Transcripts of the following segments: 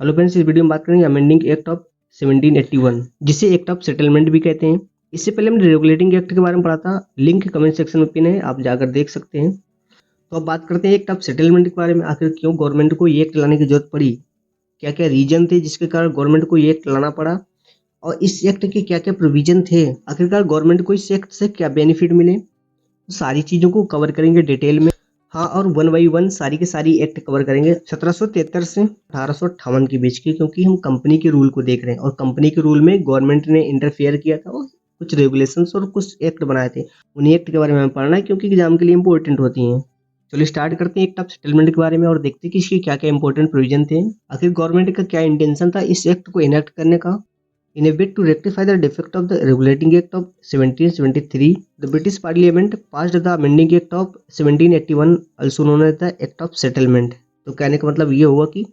Hello friends, इस video में बात करेंगे अमेंडिंग एक्ट ऑफ 1781 जिसे एक्ट ऑफ सेटलमेंट भी कहते हैं। इससे पहले हमने रेगुलेटिंग एक्ट के बारे में पढ़ा था, लिंक कमेंट सेक्शन में पिन है, आप जाकर देख सकते हैं। तो अब बात करते हैं एक्ट ऑफ सेटलमेंट के बारे में। आखिर क्यों गवर्नमेंट को ये एक्ट लाने की जरूरत पड़ी, क्या क्या रीजन थे जिसके कारण गवर्नमेंट को ये एक्ट लाना पड़ा, और इस एक्ट के क्या क्या प्रोविजन थे, आखिरकार गवर्नमेंट को इस एक्ट से क्या बेनिफिट मिले। सारी चीजों को कवर करेंगे डिटेल में। हाँ, और वन बाई वन सारी के सारी एक्ट कवर करेंगे 1773 से 1858 के बीच की, क्योंकि हम कंपनी के रूल को देख रहे हैं और कंपनी के रूल में गवर्नमेंट ने इंटरफेयर किया था और कुछ रेगुलेशंस और कुछ एक्ट बनाए थे। उन्हीं एक्ट के बारे में हमें पढ़ना है क्योंकि एग्जाम के लिए इंपॉर्टेंट होती हैं। चलिए स्टार्ट करते हैं एक्ट ऑफ सेटलमेंट के बारे में और देखते हैं कि इसके क्या क्या इंपॉर्टेंट प्रोविजन थे। आखिर गवर्नमेंट का क्या इंटेंशन था इस एक्ट को इनेक्ट करने का। In a bid to rectify the defect of the Regulating Act of 1773, the British Parliament passed the Amending Act of 1781, also known as the Act of Settlement। तो कहने का मतलब ये हुआ कि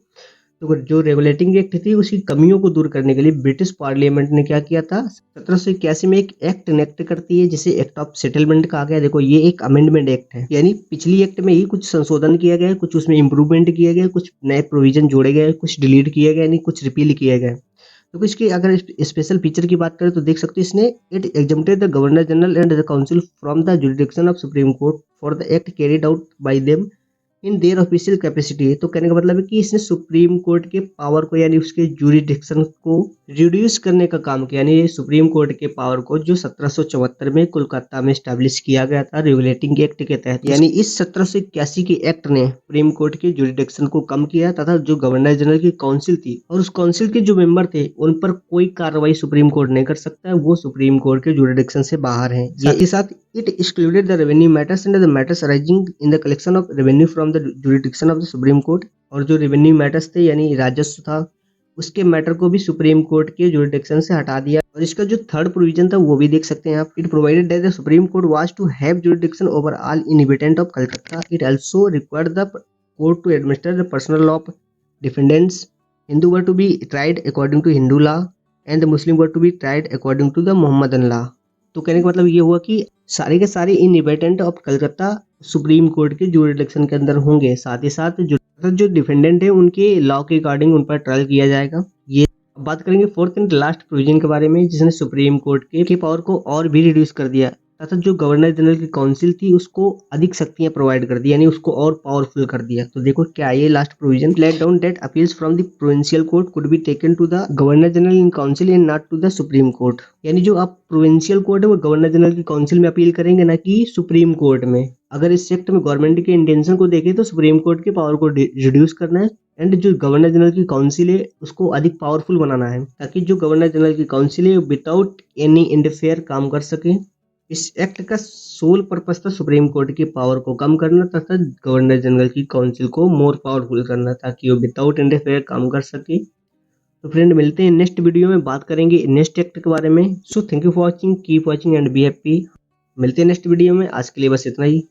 तो जो रेगुलेटिंग एक्ट थी उसकी कमियों को दूर करने के लिए ब्रिटिश पार्लियामेंट ने क्या किया था, 1781 में एक एक्ट इनेक्ट करती है जिसे एक्ट ऑफ सेटलमेंट कहा गया। देखो, ये एक अमेंडमेंट एक्ट है, यानी पिछली एक्ट में ही कुछ संशोधन किया गया, कुछ उसमें इंप्रूवमेंट किया गया, कुछ नए प्रोविजन जोड़े गए, कुछ डिलीट किया गया, यानी कुछ रिपील किया गया। तो इसकी अगर स्पेशल फीचर की बात करें तो देख सकते हैं इसने it exempted the governor general and the council from the jurisdiction of supreme court for the act carried out by them in their official capacity. तो कहने का मतलब है कि इसने सुप्रीम कोर्ट के पावर को, यानी उसके जुरिडिक्शन को रिड्यूस करने का काम किया, यानी सुप्रीम कोर्ट के पावर को जो 1774 में कोलकाता में स्टैब्लिश किया गया था रेगुलेटिंग एक्ट के तहत। यानी इस 1781 के एक्ट ने सुप्रीम कोर्ट के जुरिडिक्शन को कम किया तथा जो गवर्नर जनरल की काउंसिल थी और उस काउंसिल के जो मेंबर थे उन पर कोई कार्रवाई सुप्रीम कोर्ट नहीं कर सकता है, वो सुप्रीम कोर्ट के जुरिडिक्शन से बाहर है। साथ ही साथ it excluded the revenue matters and the matters arising in the collection of revenue from the jurisdiction of the Supreme Court। और जो रेवेन्यू मैटर्स थे यानी राजस्व था उसके मैटर को भी सुप्रीम कोर्ट के जुरिडिक्शन से हटा दिया। और इसका जो थर्ड प्रोविजन था वो भी देख सकते हैं आप। It provided that the supreme court was to have jurisdiction over all inhabitant of Calcutta. It also required the court to administer the personal law of defendants. Hindu were to be tried according to Hindu law and the Muslim were to be tried according to the Mohammedan law. तो कहने का मतलब ये हुआ कि सारे के सारे इनहिबिटेंट ऑफ कलकत्ता सुप्रीम कोर्ट के जुरिडिक्शन के अंदर होंगे। साथ ही साथ जो डिफेंडेंट है उनके लॉ के अकॉर्डिंग उन पर ट्रायल किया जाएगा। ये बात करेंगे फोर्थ एंड लास्ट प्रोविजन के बारे में जिसने सुप्रीम कोर्ट के पावर को और भी रिड्यूस कर दिया तथा जो गवर्नर जनरल की काउंसिल थी उसको अधिक शक्तियां प्रोवाइड कर दी, यानी उसको और पावरफुल कर दिया। तो देखो क्या ये last provision, let down that appeals from the provincial court could be taken to the governor general in council and not to the supreme court. यानी जो आप प्रोविंशियल कोर्ट है वो गवर्नर जनरल की काउंसिल में अपील करेंगे, ना कि सुप्रीम कोर्ट में। अगर इस सेक्ट में गवर्नमेंट के इंटेंशन को देखें तो सुप्रीम कोर्ट के पावर को रिड्यूस करना है एंड जो गवर्नर जनरल की काउंसिल है उसको अधिक पावरफुल बनाना है, ताकि जो गवर्नर जनरल की काउंसिल है विदाउट एनी इंटरफेयर काम कर सके। इस एक्ट का सोल पर्पस था सुप्रीम कोर्ट की पावर को कम करना तथा गवर्नर जनरल की काउंसिल को मोर पावरफुल करना, ताकि वो विदाउट इंटरफेयर काम कर सके। तो फ्रेंड, मिलते हैं नेक्स्ट वीडियो में, बात करेंगे नेक्स्ट एक्ट के बारे में। So thank you for watching, keep watching and be happy. मिलते हैं नेक्स्ट वीडियो में, आज के लिए बस इतना ही।